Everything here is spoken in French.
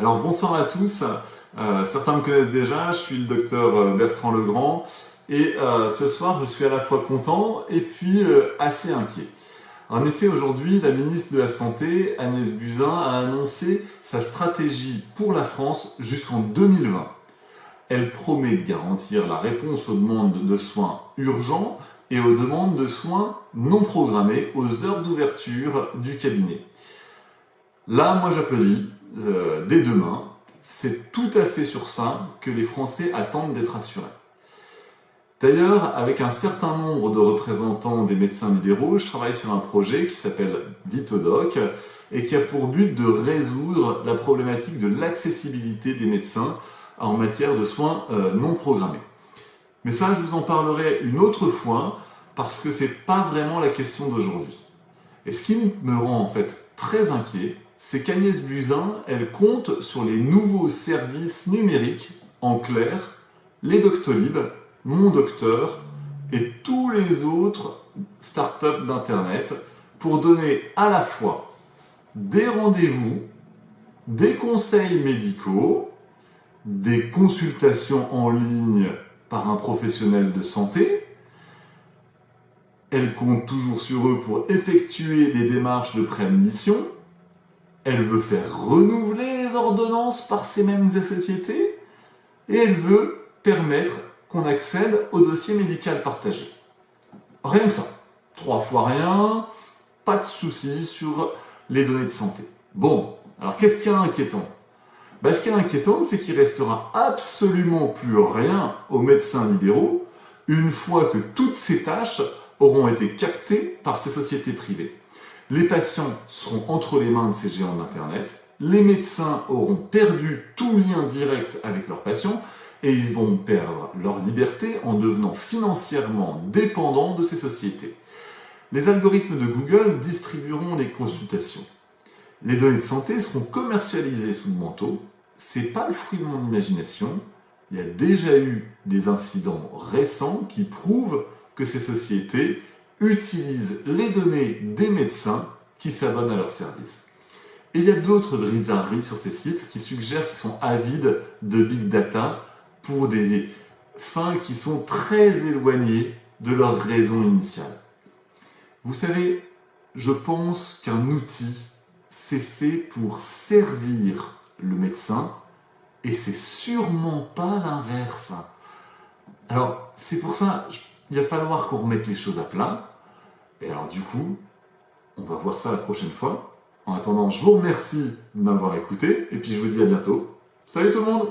Alors bonsoir à tous, certains me connaissent déjà, je suis le docteur Bertrand Legrand et ce soir je suis à la fois content et puis assez inquiet. En effet, aujourd'hui, la ministre de la Santé, Agnès Buzyn, a annoncé sa stratégie pour la France jusqu'en 2020. Elle promet de garantir la réponse aux demandes de soins urgents et aux demandes de soins non programmés aux heures d'ouverture du cabinet. Là, moi j'applaudis, dès demain, c'est tout à fait sur ça que les Français attendent d'être assurés. D'ailleurs, avec un certain nombre de représentants des médecins libéraux, je travaille sur un projet qui s'appelle Vitodoc et qui a pour but de résoudre la problématique de l'accessibilité des médecins en matière de soins non programmés. Mais ça, je vous en parlerai une autre fois parce que c'est pas vraiment la question d'aujourd'hui. Et ce qui me rend en fait très inquiet, c'est qu'Agnès Buzyn, elle compte sur les nouveaux services numériques, en clair, les Doctolib, Mon Docteur et tous les autres startups d'internet pour donner à la fois des rendez-vous, des conseils médicaux, des consultations en ligne par un professionnel de santé. Elle compte toujours sur eux pour effectuer les démarches de préadmission. Elle veut faire renouveler les ordonnances par ces mêmes sociétés et elle veut permettre qu'on accède au dossier médical partagé. Rien que ça. 3 fois rien, pas de soucis sur les données de santé. Bon, alors qu'est-ce qu'il y a d'inquiétant ? Ce qui est inquiétant, c'est qu'il restera absolument plus rien aux médecins libéraux une fois que toutes ces tâches auront été captées par ces sociétés privées. Les patients seront entre les mains de ces géants d'Internet, les médecins auront perdu tout lien direct avec leurs patients et ils vont perdre leur liberté en devenant financièrement dépendants de ces sociétés. Les algorithmes de Google distribueront les consultations. Les données de santé seront commercialisées sous le manteau. C'est pas le fruit de mon imagination. Il y a déjà eu des incidents récents qui prouvent que ces sociétés utilisent les données des médecins qui s'abonnent à leur service. Et il y a d'autres bizarreries sur ces sites qui suggèrent qu'ils sont avides de big data pour des fins qui sont très éloignées de leur raison initiale. Vous savez, je pense qu'un outil, c'est fait pour servir le médecin et c'est sûrement pas l'inverse. Alors, c'est pour ça, il va falloir qu'on remette les choses à plat. Et alors du coup, on va voir ça la prochaine fois. En attendant, je vous remercie de m'avoir écouté et puis je vous dis à bientôt. Salut tout le monde!